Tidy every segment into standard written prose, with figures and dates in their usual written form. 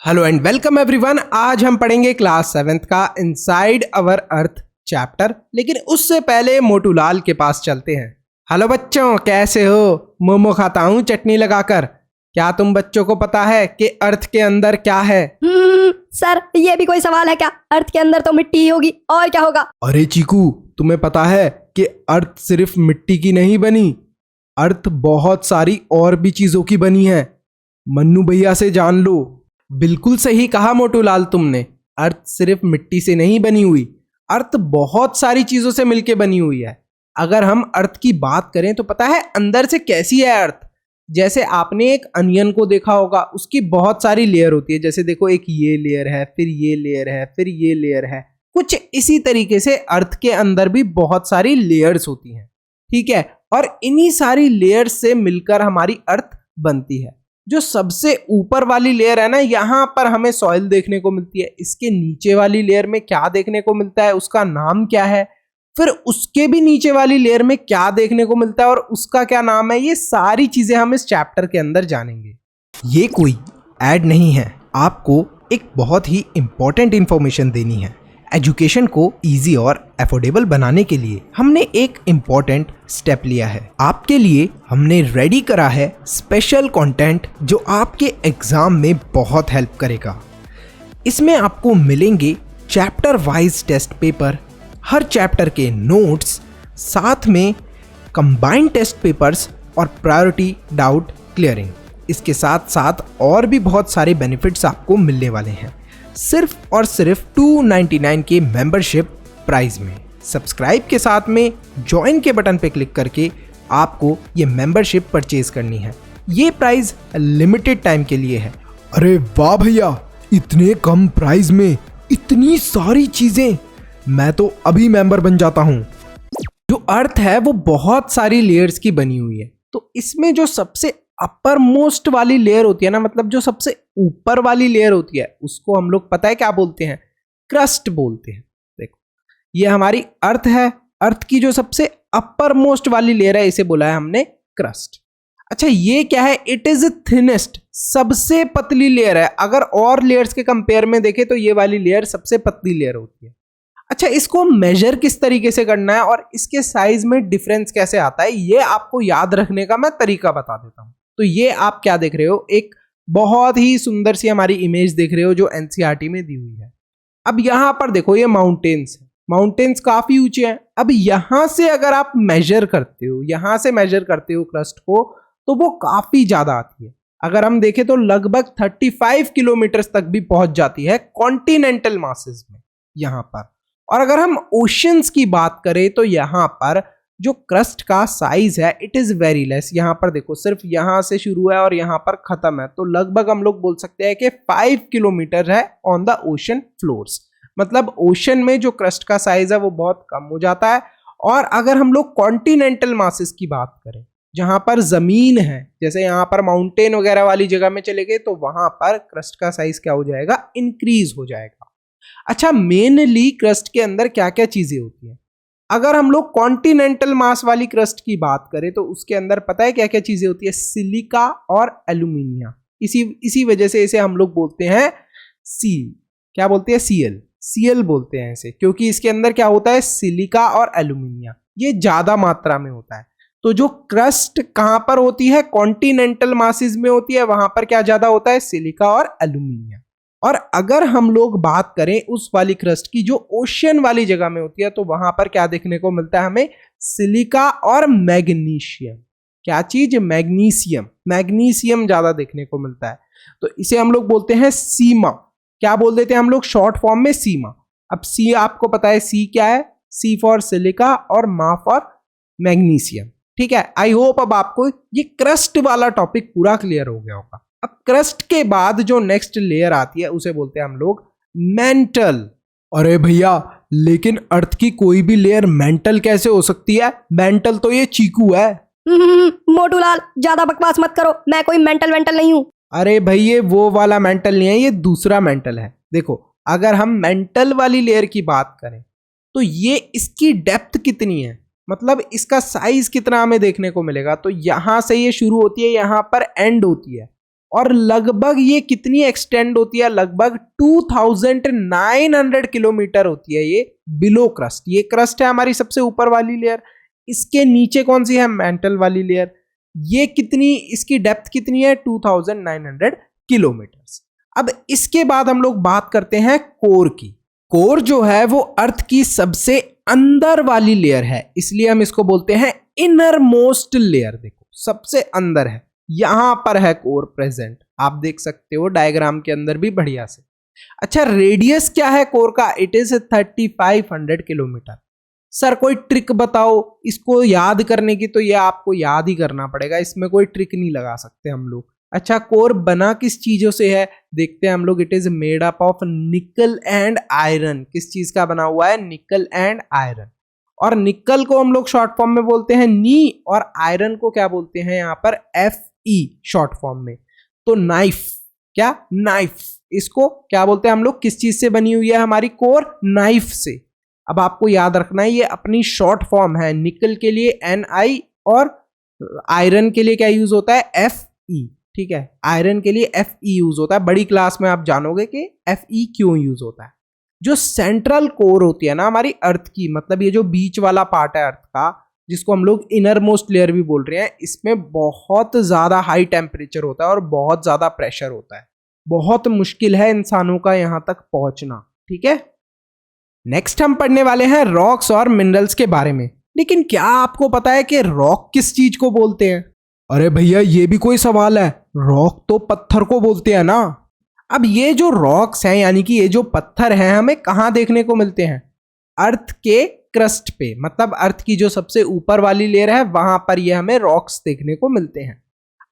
Hello and welcome everyone. आज हम पढ़ेंगे क्लास 7th का इनसाइड अवर अर्थ चैप्टर, लेकिन उससे पहले मोटूलाल के पास चलते हैं। हेलो बच्चों, कैसे हो? मोमो खाता हूँ चटनी लगाकर। क्या तुम बच्चों को पता है कि अर्थ के अंदर क्या है? सर, ये भी कोई सवाल है क्या? अर्थ के अंदर तो मिट्टी ही होगी, और क्या होगा? अरे चीकू, तुम्हें पता है कि अर्थ सिर्फ मिट्टी की नहीं बनी, अर्थ बहुत सारी और भी चीजों की बनी है। मन्नू भैया से जान लो। बिल्कुल सही कहा मोटूलाल तुमने, अर्थ सिर्फ मिट्टी से नहीं बनी हुई, अर्थ बहुत सारी चीजों से मिलके बनी हुई है। अगर हम अर्थ की बात करें तो पता है अंदर से कैसी है अर्थ? जैसे आपने एक अनियन को देखा होगा, उसकी बहुत सारी लेयर होती है। जैसे देखो, एक ये लेयर है, फिर ये लेयर है, फिर ये लेयर है। कुछ इसी तरीके से अर्थ के अंदर भी बहुत सारी लेयर्स होती हैं, ठीक है। और इन्हीं सारी लेयर्स से मिलकर हमारी अर्थ बनती है। जो सबसे ऊपर वाली लेयर है ना, यहाँ पर हमें सॉइल देखने को मिलती है। इसके नीचे वाली लेयर में क्या देखने को मिलता है, उसका नाम क्या है? फिर उसके भी नीचे वाली लेयर में क्या देखने को मिलता है और उसका क्या नाम है? ये सारी चीजें हम इस चैप्टर के अंदर जानेंगे। ये कोई ऐड नहीं है, आपको एक बहुत ही इंपॉर्टेंट इंफॉर्मेशन देनी है। एजुकेशन को इजी और अफोर्डेबल बनाने के लिए हमने एक इम्पॉर्टेंट स्टेप लिया है। आपके लिए हमने रेडी करा है स्पेशल कंटेंट जो आपके एग्जाम में बहुत हेल्प करेगा। इसमें आपको मिलेंगे चैप्टर वाइज टेस्ट पेपर, हर चैप्टर के नोट्स, साथ में कंबाइंड टेस्ट पेपर्स और प्रायोरिटी डाउट क्लियरिंग। इसके साथ साथ और भी बहुत सारे बेनिफिट्स आपको मिलने वाले हैं, सिर्फ और सिर्फ 299 के मेंबरशिप प्राइस में। सब्सक्राइब के साथ में ज्वाइन के बटन पे क्लिक करके आपको ये मेंबरशिप परचेज करनी है। ये प्राइस लिमिटेड टाइम के लिए है। अरे वाह भैया, इतने कम प्राइस में इतनी सारी चीजें! मैं तो अभी मेंबर बन जाता हूँ। जो अर्थ है वो बहुत सारी लेयर्स की बनी हुई है। तो इसमें जो सबसे अपर मोस्ट वाली लेयर होती है ना, मतलब जो सबसे ऊपर वाली लेयर होती है, उसको हम लोग पता है क्या बोलते हैं? क्रस्ट बोलते हैं। देखो, ये हमारी अर्थ है। अर्थ की जो सबसे अपर मोस्ट वाली लेयर है, इसे बोला है हमने क्रस्ट। अच्छा, ये क्या है? इट इज थिनेस्ट, सबसे पतली लेयर है। अगर और लेयर्स के कंपेयर में देखें तो ये वाली लेयर सबसे पतली लेयर होती है। अच्छा, इसको मेजर किस तरीके से करना है और इसके साइज में डिफरेंस कैसे आता है, ये आपको याद रखने का मैं तरीका बता देता हूं। तो ये आप क्या देख रहे हो? एक बहुत ही सुंदर सी हमारी इमेज देख रहे हो जो एनसीईआरटी में दी हुई है। अब यहां पर देखो, ये माउंटेन्स है। माउंटेन्स काफी ऊंचे हैं। अब यहां से अगर आप मेजर करते हो, यहां से मेजर करते हो क्रस्ट को, तो वो काफी ज्यादा आती है। अगर हम देखें तो लगभग 35 किलोमीटर तक भी पहुंच जाती है कॉन्टिनेंटल मासेस में यहां पर। और अगर हम ओशंस की बात करें तो यहां पर जो क्रस्ट का साइज है, इट इज वेरी लेस। यहां पर देखो, सिर्फ यहां से शुरू है और यहां पर खत्म है। तो लगभग हम लोग बोल सकते हैं कि 5 किलोमीटर है ऑन द ओशन फ्लोर्स। मतलब ओशन में जो क्रस्ट का साइज है वो बहुत कम हो जाता है। और अगर हम लोग कॉन्टिनेंटल मासेस की बात करें, जहां पर जमीन है, जैसे यहां पर माउंटेन वगैरह वाली जगह में चले गए, तो वहां पर क्रस्ट का साइज क्या हो जाएगा? इंक्रीज हो जाएगा। अच्छा, मेनली क्रस्ट के अंदर क्या क्या चीजें होती हैं? अगर हम लोग कॉन्टिनेंटल मास वाली क्रस्ट की बात करें तो उसके अंदर पता है क्या क्या चीजें होती है? सिलिका और एल्यूमिनियम। इसी वजह से इसे हम लोग बोलते हैं सी, क्या बोलते हैं? सीएल बोलते हैं इसे, क्योंकि इसके अंदर क्या होता है? सिलिका और एल्यूमिनियम, ये ज्यादा मात्रा में होता है। तो जो क्रस्ट कहां पर होती है? कॉन्टिनेंटल मासेस में होती है। वहां पर क्या ज्यादा होता है? सिलिका और एल्यूमिनियम। और अगर हम लोग बात करें उस वाली क्रस्ट की जो ओशन वाली जगह में होती है, तो वहां पर क्या देखने को मिलता है हमें? सिलिका और मैग्नीशियम। क्या चीज? मैग्नीशियम। मैग्नीशियम ज्यादा देखने को मिलता है। तो इसे हम लोग बोलते हैं सीमा। क्या बोल देते हैं हम लोग शॉर्ट फॉर्म में? सीमा। अब सी आपको पता है सी क्या है? सी फॉर सिलिका और मा फॉर मैग्नीशियम। ठीक है, आई होप अब आपको ये क्रस्ट वाला टॉपिक पूरा क्लियर हो गया होगा। अब क्रस्ट के बाद जो नेक्स्ट लेयर आती है उसे बोलते हैं हम लोग मेंटल। अरे भैया, लेकिन अर्थ की कोई भी लेयर मेंटल कैसे हो सकती है? मेंटल तो ये चीकू है। मोटूलाल, ज्यादा बकवास मत करो, मैं कोई मेंटल नहीं हूँ। अरे भाई, ये वो वाला मेंटल नहीं है, ये दूसरा मेंटल है। देखो, अगर हम मेंटल वाली लेयर की बात करें तो ये इसकी डेप्थ कितनी है, मतलब इसका साइज कितना हमें देखने को मिलेगा? तो यहां से ये शुरू होती है, यहां पर एंड होती है। और लगभग ये कितनी एक्सटेंड होती है, लगभग 2900 किलोमीटर होती है ये बिलो क्रस्ट। ये क्रस्ट है हमारी सबसे ऊपर वाली लेयर, इसके नीचे कौन सी है, मेंटल वाली लेयर। ये कितनी, इसकी डेप्थ कितनी है, 2900 किलोमीटर। अब इसके बाद हम लोग बात करते हैं कोर की। कोर जो है वो अर्थ की सबसे अंदर वाली लेयर है, इसलिए हम इसको बोलते हैं इनर मोस्ट लेयर। देखो सबसे अंदर है, यहां पर है कोर प्रेजेंट, आप देख सकते हो डायग्राम के अंदर भी बढ़िया से। अच्छा, रेडियस क्या है कोर का, इट इज 3500 किलोमीटर। सर कोई ट्रिक बताओ इसको याद करने की, तो ये आपको याद ही करना पड़ेगा, इसमें कोई ट्रिक नहीं लगा सकते हम लोग। अच्छा, कोर बना किस चीजों से है, देखते हैं हम लोग। It is made up of निकल एंड आयरन। किस चीज का बना हुआ है, निकल एंड आयरन। और निकल को हम लोग शॉर्ट फॉर्म में बोलते हैं नी, और आयरन को क्या बोलते हैं यहाँ पर, Fe शॉर्ट फॉर्म में। तो नाइफ, क्या नाइफ, इसको क्या बोलते हैं हम लोग, किस चीज से बनी हुई है हमारी कोर, नाइफ से। अब आपको याद रखना है ये अपनी शॉर्ट फॉर्म है, निकल के लिए Ni और आयरन के लिए क्या यूज होता है, Fe। ठीक है, आयरन के लिए Fe यूज होता है। बड़ी क्लास में आप जानोगे कि Fe क्यों यूज होता है। जो सेंट्रल कोर होती है ना हमारी अर्थ की, मतलब ये जो बीच वाला पार्ट है अर्थ का, जिसको हम लोग इनर मोस्ट लेयर भी बोल रहे हैं, इसमें बहुत ज्यादा हाई टेम्परेचर होता है और बहुत ज्यादा प्रेशर होता है। बहुत मुश्किल है इंसानों का यहां तक पहुंचना। ठीक है, नेक्स्ट हम पढ़ने वाले हैं रॉक्स और मिनरल्स के बारे में। लेकिन क्या आपको पता है कि रॉक किस चीज को बोलते हैं? अरे भैया ये भी कोई सवाल है, रॉक तो पत्थर को बोलते हैं ना। अब ये जो रॉक्स हैं, यानी कि ये जो पत्थर हैं, हमें कहाँ देखने को मिलते हैं, अर्थ के क्रस्ट पे, मतलब अर्थ की जो सबसे ऊपर वाली लेयर है वहां पर ये हमें रॉक्स देखने को मिलते हैं।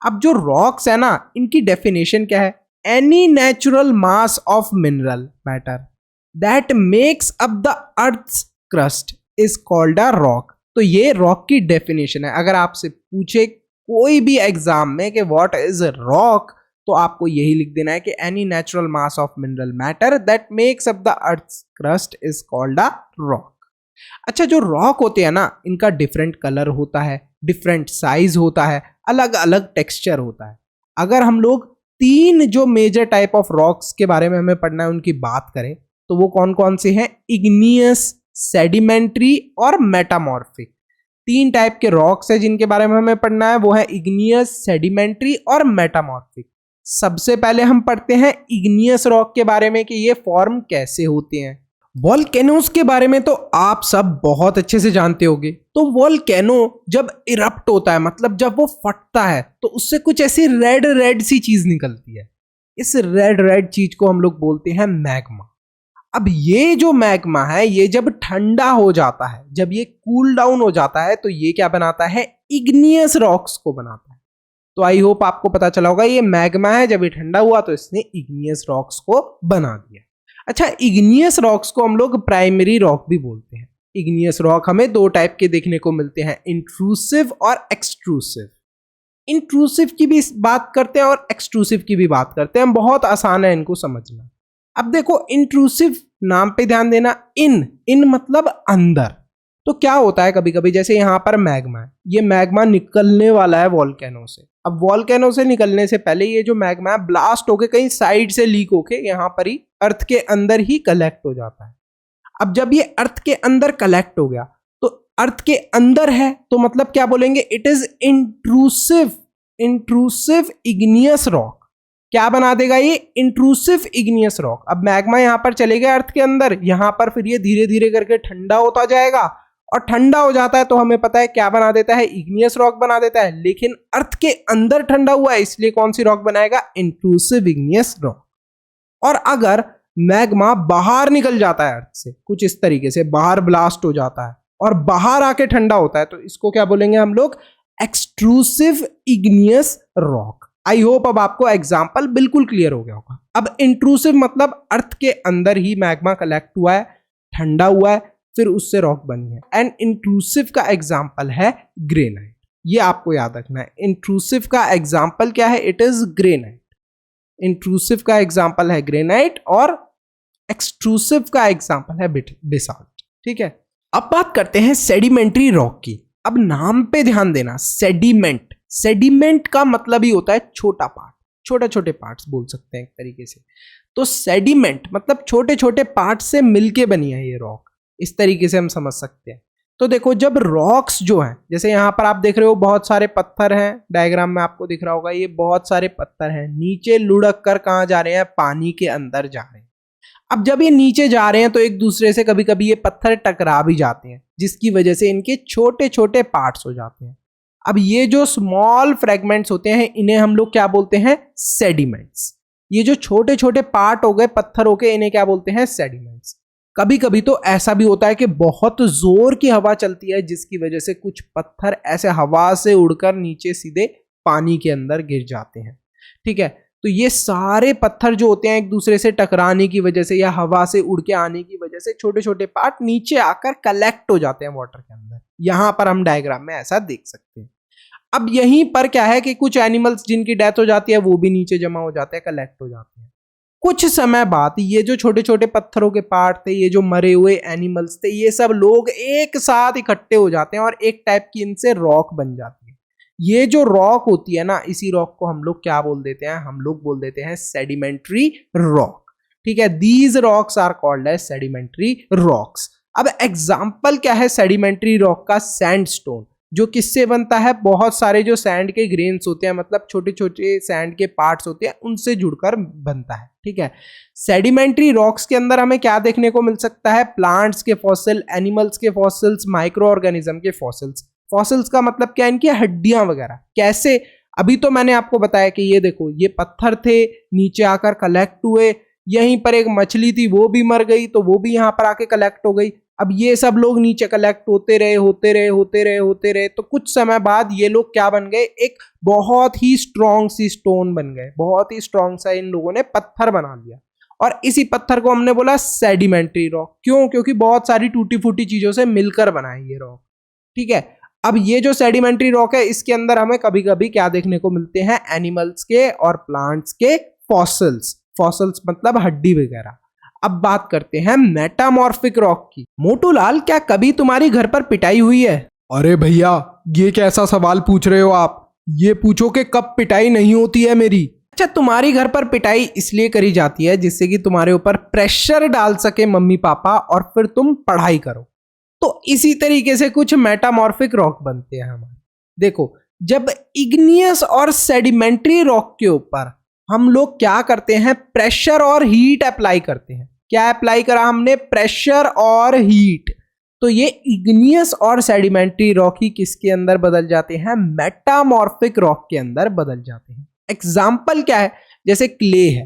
अब जो रॉक्स है ना, इनकी डेफिनेशन क्या है, any natural mass of mineral matter that makes up the earth's crust is called a rock. तो ये रॉक की डेफिनेशन है। अगर आपसे पूछे कोई भी एग्जाम में कि व्हाट इज रॉक, तो आपको यही लिख देना है कि any natural mass of mineral matter that makes up the earth's crust is called a rock. अच्छा, जो रॉक होते हैं ना, इनका डिफरेंट कलर होता है, डिफरेंट साइज होता है, अलग अलग टेक्सचर होता है। अगर हम लोग 3 जो मेजर टाइप ऑफ रॉक्स के बारे में हमें पढ़ना है उनकी बात करें, तो वो कौन कौन से हैं, इग्नियस, सेडिमेंट्री और मेटामॉर्फिक। 3 टाइप के रॉक्स है जिनके बारे में हमें पढ़ना है, वो है इग्नियस, सेडिमेंट्री और मेटामॉर्फिक। सबसे पहले हम पढ़ते हैं इग्नियस रॉक के बारे में कि ये फॉर्म कैसे होते हैं। वॉल्केनोस के बारे में तो आप सब बहुत अच्छे से जानते होंगे। तो वॉल्केनो जब इरप्ट होता है, मतलब जब वो फटता है, तो उससे कुछ ऐसी रेड रेड सी चीज निकलती है। इस रेड रेड चीज को हम लोग बोलते हैं मैग्मा। अब ये जो मैग्मा है, ये जब ठंडा हो जाता है, जब ये कूल डाउन हो जाता है, तो ये क्या बनाता है, इग्नियस रॉक्स को बनाता है। तो आई होप आपको पता चला होगा, ये मैग्मा है, जब ये ठंडा हुआ तो इसने इग्नियस रॉक्स को बना दिया। अच्छा, इग्नियस रॉक्स को हम लोग प्राइमरी रॉक भी बोलते हैं। इग्नियस रॉक हमें 2 टाइप के देखने को मिलते हैं, इंट्रूसिव और एक्सट्रूसिव। इंट्रूसिव की भी बात करते हैं और एक्सट्रूसिव की भी बात करते हैं, बहुत आसान है इनको समझना। अब देखो, इंट्रूसिव नाम पे ध्यान देना, इन मतलब अंदर। तो क्या होता है, कभी कभी जैसे यहां पर मैग्मा है, ये मैग्मा निकलने वाला है वॉल्केनो से। अब वॉल्केनो से निकलने से पहले ये जो मैग्मा है ब्लास्ट होके कहीं साइड से लीक होके यहां पर ही अर्थ के अंदर ही कलेक्ट हो जाता है। अब जब ये अर्थ के अंदर कलेक्ट हो गया, तो अर्थ के अंदर है, तो मतलब क्या बोलेंगे, it is intrusive igneous rock. क्या बना देगा ये, इंट्रूसिव इग्नियस रॉक। अब मैग्मा यहां पर चले गए अर्थ के अंदर, यहां पर फिर ये धीरे धीरे करके ठंडा होता जाएगा, और ठंडा हो जाता है तो हमें पता है क्या बना देता है, इग्नियस रॉक बना देता है। लेकिन अर्थ के अंदर ठंडा हुआ है, इसलिए कौन सी रॉक बनाएगा, इंट्रूसिव इग्नियस रॉक। और अगर मैग्मा बाहर निकल जाता है अर्थ से, कुछ इस तरीके से बाहर ब्लास्ट हो जाता है और बाहर आके ठंडा होता है, तो इसको क्या बोलेंगे हम लोग, extrusive igneous rock. I hope अब आपको एग्जाम्पल बिल्कुल क्लियर हो गया होगा। अब इंट्रूसिव मतलब अर्थ के अंदर ही मैग्मा कलेक्ट हुआ है, ठंडा हुआ है, फिर उससे रॉक बनी है। एंड इंट्रूसिव का एग्जाम्पल है ग्रेनाइट। ये आपको याद रखना है, इंट्रूसिव का एग्जाम्पल क्या है, इट इज ग्रेनाइट। इंट्रूसिव का एग्जाम्पल है ग्रेनाइट और एक्सट्रूसिव का एग्जाम्पल है बेसाल्ट। ठीक है, अब बात करते हैं सेडिमेंट्री रॉक की। अब नाम पे ध्यान देना, सेडिमेंट। सेडिमेंट का मतलब ही होता है छोटा पार्ट, छोटे छोटे पार्ट्स बोल सकते हैं एक तरीके से। तो सेडिमेंट मतलब छोटे छोटे पार्ट्स से मिलके बनी है ये रॉक, इस तरीके से हम समझ सकते हैं। तो देखो जब रॉक्स जो हैं, जैसे यहाँ पर आप देख रहे हो बहुत सारे पत्थर हैं, डायग्राम में आपको दिख रहा होगा ये बहुत सारे पत्थर हैं, नीचे लुढ़क कर कहाँ जा रहे हैं, पानी के अंदर जा रहे हैं। अब जब ये नीचे जा रहे हैं तो एक दूसरे से कभी कभी ये पत्थर टकरा भी जाते हैं, जिसकी वजह से इनके छोटे छोटे पार्ट्स हो जाते हैं। अब ये जो स्मॉल फ्रेगमेंट्स होते हैं इन्हें हम लोग क्या बोलते हैं, सेडिमेंट्स। ये जो छोटे छोटे पार्ट हो गए पत्थरों के, इन्हें क्या बोलते हैं, सेडिमेंट्स। कभी कभी तो ऐसा भी होता है कि बहुत जोर की हवा चलती है, जिसकी वजह से कुछ पत्थर ऐसे हवा से उड़कर नीचे सीधे पानी के अंदर गिर जाते हैं। ठीक है, तो ये सारे पत्थर जो होते हैं एक दूसरे से टकराने की वजह से या हवा से उड़ के आने की वजह से छोटे छोटे पार्ट नीचे आकर कलेक्ट हो जाते हैं वाटर के अंदर। यहां पर हम डायग्राम में ऐसा देख सकते हैं। अब यहीं पर क्या है कि कुछ एनिमल्स जिनकी डेथ हो जाती है वो भी नीचे जमा हो जाते हैं, कलेक्ट हो जाते हैं। कुछ समय बाद ये जो छोटे छोटे पत्थरों के पार्ट थे, ये जो मरे हुए एनिमल्स थे, ये सब लोग एक साथ इकट्ठे हो जाते हैं और एक टाइप की इनसे रॉक बन जाती है। ये जो रॉक होती है ना, इसी रॉक को हम लोग क्या बोल देते हैं, हम लोग बोल देते हैं सेडिमेंट्री रॉक। ठीक है, these rocks are called as sedimentary rocks. अब एग्जाम्पल क्या है सेडिमेंट्री रॉक का, सैंडस्टोन, जो किससे बनता है, बहुत सारे जो सैंड के ग्रेन्स होते हैं, मतलब छोटे छोटे सैंड के पार्ट्स होते हैं, उनसे जुड़कर बनता है। ठीक है, सेडिमेंट्री रॉक्स के अंदर हमें क्या देखने को मिल सकता है, प्लांट्स के फॉसिल, एनिमल्स के फॉसिल्स, माइक्रो ऑर्गेनिज्म के फॉसिल्स। फॉसिल्स का मतलब क्या है, इनकी हड्डियां वगैरह। कैसे, अभी तो मैंने आपको बताया कि ये देखो ये पत्थर थे, नीचे आकर कलेक्ट हुए, यहीं पर एक मछली थी वो भी मर गई तो वो भी यहाँ पर आके कलेक्ट हो गई। अब ये सब लोग नीचे कलेक्ट होते रहे, तो कुछ समय बाद ये लोग क्या बन गए, एक बहुत ही स्ट्रॉन्ग सी स्टोन बन गए, बहुत ही स्ट्रॉन्ग सा इन लोगों ने पत्थर बना लिया। और इसी पत्थर को हमने बोला सेडिमेंट्री रॉक। क्यों, क्योंकि बहुत सारी टूटी फूटी चीजों से मिलकर बना है ये रॉक। ठीक है, अब ये जो सेडिमेंट्री रॉक है इसके अंदर हमें कभी कभी क्या देखने को मिलते हैं, एनिमल्स के और प्लांट्स के फॉसिल्स। फॉसिल्स मतलब हड्डी वगैरह। अब बात करते हैं मेटामॉर्फिक रॉक की। मोटूलाल, क्या कभी तुम्हारी घर पर पिटाई हुई है? अरे भैया, ये कैसा सवाल पूछ रहे हो आप? ये पूछो कि कब पिटाई नहीं होती है मेरी। अच्छा, तुम्हारी घर पर पिटाई इसलिए करी जाती है जिससे कि तुम्हारे ऊपर प्रेशर डाल सके मम्मी पापा और फिर तुम पढ़ाई करो। तो इसी तरीके से कुछ मेटामॉर्फिक रॉक बनते हैं हमारे। देखो, जब इग्नियस और सेडिमेंट्री रॉक के ऊपर हम लोग क्या करते हैं, प्रेशर और हीट अप्लाई करते हैं। क्या अप्लाई करा हमने, प्रेशर और हीट। तो ये इग्नियस और सेडिमेंट्री रॉक ही किसके अंदर बदल जाते हैं, मेटामॉर्फिक रॉक के अंदर बदल जाते हैं। एग्जाम्पल क्या है, जैसे क्ले है,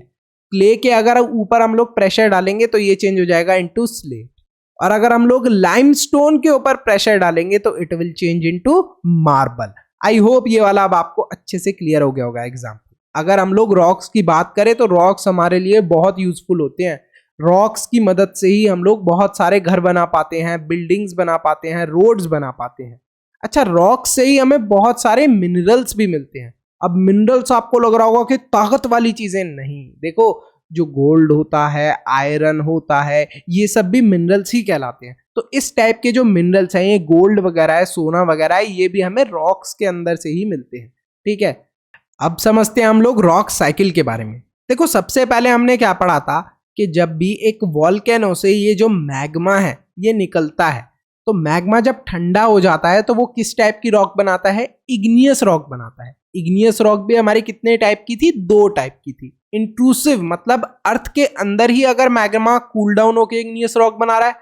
क्ले के अगर ऊपर हम लोग प्रेशर डालेंगे तो ये चेंज हो जाएगा इनटू स्लेट, और अगर हम लोग लाइमस्टोन के ऊपर प्रेशर डालेंगे तो it will change into marble. I hope ये वाला अब आपको अच्छे से क्लियर हो गया होगा एग्जाम्पल। अगर हम लोग रॉक्स की बात करें तो रॉक्स हमारे लिए बहुत यूजफुल होते हैं। रॉक्स की मदद से ही हम लोग बहुत सारे घर बना पाते हैं, बिल्डिंग्स बना पाते हैं, रोड्स बना पाते हैं। अच्छा, रॉक्स से ही हमें बहुत सारे मिनरल्स भी मिलते हैं। अब मिनरल्स आपको लग रहा होगा कि ताकत वाली चीजें, नहीं। देखो, जो गोल्ड होता है, आयरन होता है, ये सब भी मिनरल्स ही कहलाते हैं। तो इस टाइप के जो मिनरल्स हैं, ये गोल्ड वगैरह है, सोना वगैरह है, ये भी हमें रॉक्स के अंदर से ही मिलते हैं। ठीक है, अब समझते हैं हम लोग रॉक साइकिल के बारे में। देखो, सबसे पहले हमने क्या पढ़ा था कि जब भी एक वॉल्केनो से ये जो मैग्मा है ये निकलता है, तो मैग्मा जब ठंडा हो जाता है तो वो किस टाइप की रॉक बनाता है, इग्नियस रॉक बनाता है। इग्नियस रॉक भी हमारी कितने टाइप की थी, 2 टाइप की थी। इंट्रूसिव मतलब अर्थ के अंदर ही अगर मैग्मा कूल डाउन होकर इग्नियस रॉक बना रहा है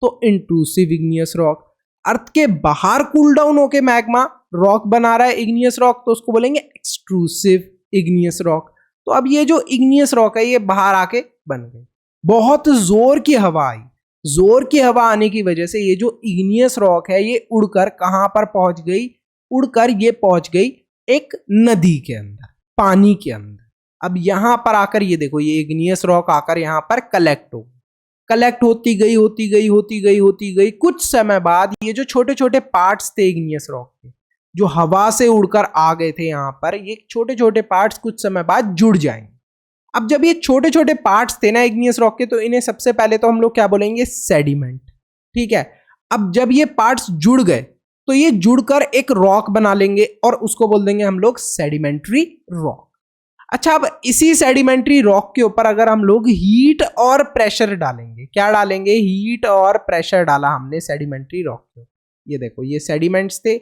तो इंट्रूसिव इग्नियस रॉक। अर्थ के बाहर कूल डाउन होकर मैग्मा रॉक बना रहा है इग्नियस रॉक, तो उसको बोलेंगे एक्सट्रूसिव इग्नियस रॉक। तो अब ये जो इग्नियस रॉक है ये बाहर आके बन गई, बहुत जोर की हवा आई, जोर की हवा आने की वजह से ये जो इग्नियस रॉक है ये उड़कर कहां पर पहुंच गई, उड़कर ये पहुंच गई एक नदी के अंदर, पानी के अंदर। अब यहां पर आकर ये देखो, ये इग्नियस रॉक आकर यहां पर कलेक्ट हो, कलेक्ट होती गई। कुछ समय बाद ये जो छोटे छोटे पार्ट्स थे इग्नियस रॉक के, जो हवा से उड़कर आ गए थे यहाँ पर, ये छोटे छोटे पार्ट्स कुछ समय बाद जुड़ जाएंगे। अब जब ये छोटे छोटे पार्ट्स थे ना इग्नियस रॉक के, तो इन्हें सबसे पहले तो हम लोग क्या बोलेंगे, सेडिमेंट। ठीक है, अब जब ये पार्ट्स जुड़ गए तो ये जुड़कर एक रॉक बना लेंगे और उसको बोल देंगे हम लोग सेडिमेंट्री रॉक। अच्छा, अब इसी सेडिमेंट्री रॉक के ऊपर अगर हम लोग हीट और प्रेशर डालेंगे, क्या डालेंगे, हीट और प्रेशर डाला हमने सेडिमेंट्री रॉक के ऊपर, ये देखो ये सेडिमेंट्स थे,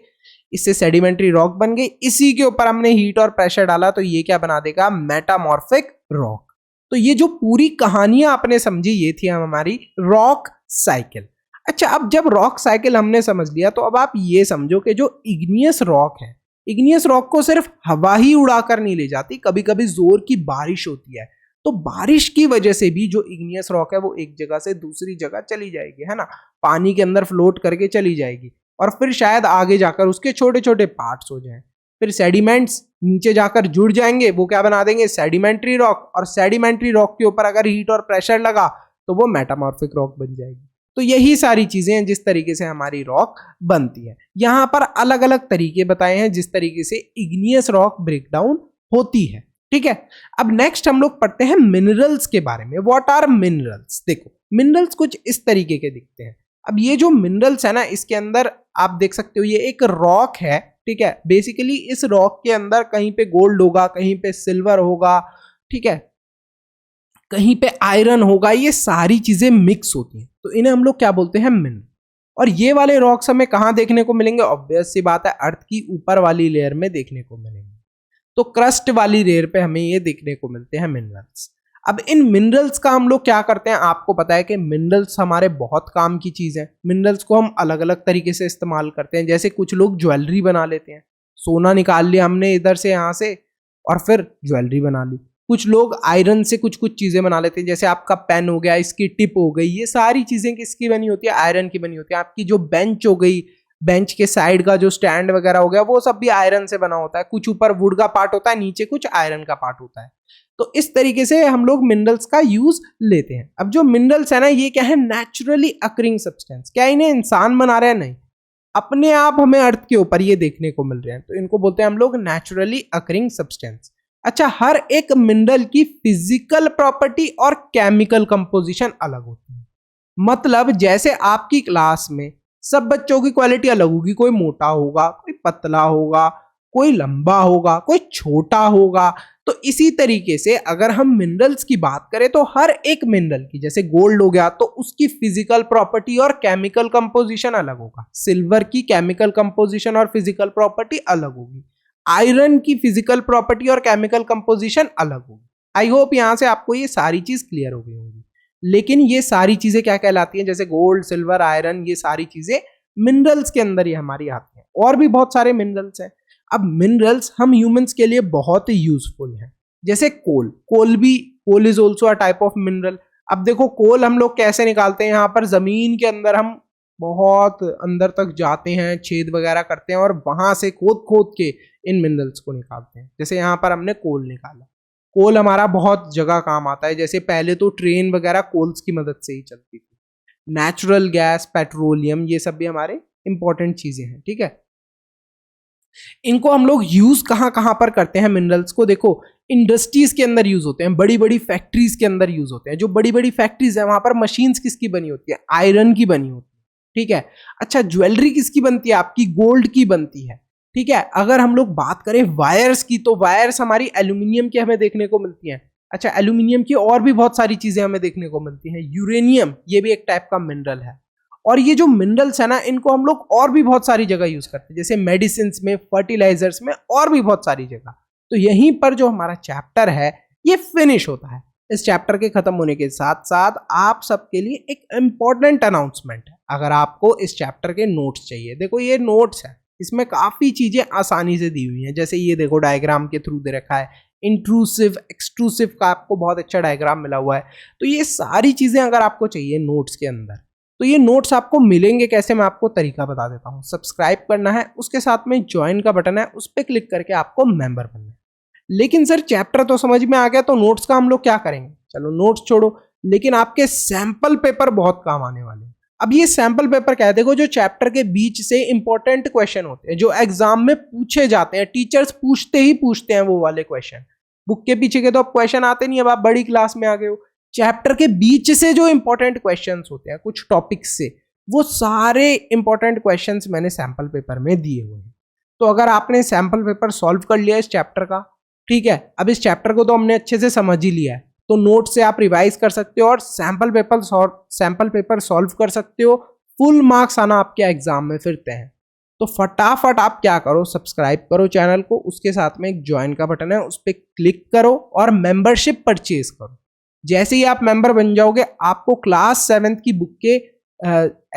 इससे सेडिमेंट्री रॉक बन गई, इसी के ऊपर हमने हीट और प्रेशर डाला तो ये क्या बना देगा, मेटामॉर्फिक रॉक। तो ये जो पूरी कहानियां आपने समझी ये थी हमारी रॉक साइकिल। अच्छा, अब जब रॉक साइकिल हमने समझ लिया तो अब आप ये समझो कि जो इग्नियस रॉक है, इग्नियस रॉक को सिर्फ हवा ही उड़ाकर नहीं ले जाती, कभी कभी जोर की बारिश होती है, तो बारिश की वजह से भी जो इग्नियस रॉक है वो एक जगह से दूसरी जगह चली जाएगी, है ना, पानी के अंदर फ्लोट करके चली जाएगी और फिर शायद आगे जाकर उसके छोटे छोटे पार्ट्स हो जाएं, फिर सेडिमेंट्स नीचे जाकर जुड़ जाएंगे, वो क्या बना देंगे, सेडिमेंट्री रॉक, और सेडिमेंट्री रॉक के ऊपर अगर हीट और प्रेशर लगा तो वो मेटामॉर्फिक रॉक बन जाएगी। तो यही सारी चीजें हैं जिस तरीके से हमारी रॉक बनती है। यहां पर अलग अलग तरीके बताए हैं जिस तरीके से इग्नियस रॉक ब्रेकडाउन होती है, ठीक है। अब नेक्स्ट हम लोग पढ़ते हैं मिनरल्स के बारे में। What are minerals? देखो मिनरल्स कुछ इस तरीके के दिखते हैं। अब ये जो मिनरल्स है ना, इसके अंदर आप देख सकते हो ये एक रॉक है, ठीक है। बेसिकली इस रॉक के अंदर कहीं पे गोल्ड होगा, कहीं पे सिल्वर होगा, ठीक है, कहीं पे आयरन होगा, ये सारी चीजें मिक्स होती हैं, तो इन्हें हम लोग क्या बोलते हैं, मिनरल। और ये वाले रॉक्स हमें कहां देखने को मिलेंगे, ऑब्वियस सी बात है अर्थ की ऊपर वाली लेयर में देखने को मिलेंगे, तो क्रस्ट वाली लेयर पे हमें ये देखने को मिलते हैं मिनरल्स। अब इन मिनरल्स का हम लोग क्या करते हैं, आपको पता है कि मिनरल्स हमारे बहुत काम की चीज है। मिनरल्स को हम अलग अलग तरीके से इस्तेमाल करते हैं, जैसे कुछ लोग ज्वेलरी बना लेते हैं, सोना निकाल लिया हमने इधर से यहाँ से और फिर ज्वेलरी बना ली। कुछ लोग आयरन से कुछ कुछ चीजें बना लेते हैं, जैसे आपका पेन हो गया, इसकी टिप हो गई, ये सारी चीजें किसकी बनी होती है, आयरन की बनी होती है। आपकी जो बेंच हो गई, बेंच के साइड का जो स्टैंड वगैरह हो गया, वो सब भी आयरन से बना होता है। कुछ ऊपर वुड का पार्ट होता है, नीचे कुछ आयरन का पार्ट होता है। तो इस तरीके से हम लोग मिनरल्स का यूज लेते हैं। अब जो मिनरल्स है ना, ये क्या है, नेचुरली अकरिंग सब्सटेंस। क्या इन्हें इंसान बना रहे हैं? नहीं, अपने आप हमें अर्थ के ऊपर ये देखने को मिल रहे हैं, तो इनको बोलते हैं हम लोग नेचुरली अकरिंग सब्सटेंस। अच्छा, हर एक मिनरल की फिजिकल प्रॉपर्टी और केमिकल कंपोजिशन अलग होती है। मतलब जैसे आपकी क्लास में सब बच्चों की क्वालिटी अलग होगी, कोई मोटा होगा, कोई पतला होगा, कोई लंबा होगा, कोई छोटा होगा, तो इसी तरीके से अगर हम मिनरल्स की बात करें तो हर एक मिनरल की, जैसे गोल्ड हो गया तो उसकी फिजिकल प्रॉपर्टी और केमिकल कंपोजिशन अलग होगा, सिल्वर की केमिकल कंपोजिशन और फिजिकल प्रॉपर्टी अलग होगी, आयरन की फिजिकल प्रॉपर्टी और केमिकल कंपोजिशन अलग होगी। आई होप यहां से आपको ये सारी चीज क्लियर हो गई होगी। लेकिन ये सारी चीजें क्या कहलाती हैं, जैसे गोल्ड, सिल्वर, आयरन, ये सारी चीजें मिनरल्स के अंदर ही हमारी आती हैं। और भी बहुत सारे मिनरल्स हैं। अब मिनरल्स हम ह्यूमंस के लिए बहुत ही यूजफुल हैं, जैसे coal. Coal is also a type of mineral. अब देखो कोल हम लोग कैसे निकालते हैं, यहाँ पर जमीन के अंदर हम बहुत अंदर तक जाते हैं, छेद वगैरह करते हैं और वहां से खोद खोद के इन मिनरल्स को निकालते हैं। जैसे यहाँ पर हमने कोल निकाला, कोल हमारा बहुत जगह काम आता है, जैसे पहले तो ट्रेन वगैरह कोल्स की मदद से ही चलती थी। नेचुरल गैस, पेट्रोलियम, ये सब भी हमारे इंपॉर्टेंट चीजें हैं, ठीक है। इनको हम लोग यूज कहां कहां पर करते हैं मिनरल्स को, देखो इंडस्ट्रीज के अंदर यूज होते हैं, बड़ी बड़ी फैक्ट्रीज के अंदर यूज होते हैं। जो बड़ी बड़ी फैक्ट्रीज है वहां पर मशीन्स किसकी बनी होती है, आयरन की बनी होती है, ठीक है। अच्छा, ज्वेलरी किसकी बनती है, आपकी गोल्ड की बनती है, ठीक है। अगर हम लोग बात करें वायर्स की, तो वायर्स हमारी एल्यूमिनियम की हमें देखने को मिलती हैं। अच्छा, एल्यूमिनियम की और भी बहुत सारी चीजें हमें देखने को मिलती हैं। यूरेनियम, ये भी एक टाइप का मिनरल है। और ये जो मिनरल्स है ना, इनको हम लोग और भी बहुत सारी जगह यूज करते हैं, जैसे मेडिसिन में, फर्टिलाइजर्स में, और भी बहुत सारी जगह। तो यहीं पर जो हमारा चैप्टर है ये फिनिश होता है। इस चैप्टर के खत्म होने के साथ साथ आप सबके लिए एक इंपॉर्टेंट अनाउंसमेंट है। अगर आपको इस चैप्टर के नोट्स चाहिए, देखो ये नोट्स है, इसमें काफी चीजें आसानी से दी हुई हैं। जैसे ये देखो डायग्राम के थ्रू दे रखा है, इंट्रूसिव एक्सट्रूसिव का आपको बहुत अच्छा डायग्राम मिला हुआ है। तो ये सारी चीजें अगर आपको चाहिए नोट्स के अंदर, तो ये नोट्स आपको मिलेंगे कैसे, मैं आपको तरीका बता देता हूँ। सब्सक्राइब करना है, उसके साथ में ज्वाइन का बटन है, उस पर क्लिक करके आपको मेंबर बनना है। लेकिन सर चैप्टर तो समझ में आ गया, तो नोट्स का हम लोग क्या करेंगे? चलो नोट्स छोड़ो, लेकिन आपके सैंपल पेपर बहुत काम आने वाले हैं। अब ये सैंपल पेपर क्या है, देखो जो चैप्टर के बीच से इंपॉर्टेंट क्वेश्चन होते हैं, जो एग्जाम में पूछे जाते हैं, टीचर्स पूछते ही पूछते हैं वो वाले क्वेश्चन। बुक के पीछे के तो अब क्वेश्चन आते नहीं, अब आप बड़ी क्लास में आ गए हो। चैप्टर के बीच से जो इंपॉर्टेंट क्वेश्चंस होते हैं कुछ टॉपिक्स से, वो सारे इंपॉर्टेंट क्वेश्चंस मैंने सैंपल पेपर में दिए हुए हैं। तो अगर आपने सैंपल पेपर सॉल्व कर लिया इस चैप्टर का, ठीक है, अब इस चैप्टर को तो हमने अच्छे से समझ ही लिया है, तो नोट से आप रिवाइज कर सकते हो और सैंपल पेपर सॉल्व कर सकते हो। फुल मार्क्स आना आपके एग्जाम में फिर तय है। तो फटाफट आप क्या करो, सब्सक्राइब करो चैनल को, उसके साथ में एक ज्वाइन का बटन है, उस पर क्लिक करो और मेंबरशिप परचेज करो। जैसे ही आप मेंबर बन जाओगे आपको क्लास 7th की बुक के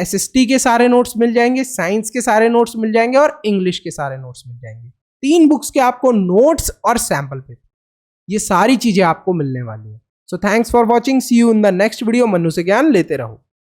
SST के सारे नोट्स मिल जाएंगे, साइंस के सारे नोट्स मिल जाएंगे और इंग्लिश के सारे नोट्स मिल जाएंगे। 3 बुक्स के आपको नोट्स और सैंपल पेपर, ये सारी चीजें आपको मिलने वाली है। So thanks for watching, see you in the next video. Mannu से ज्ञान लेते रहो।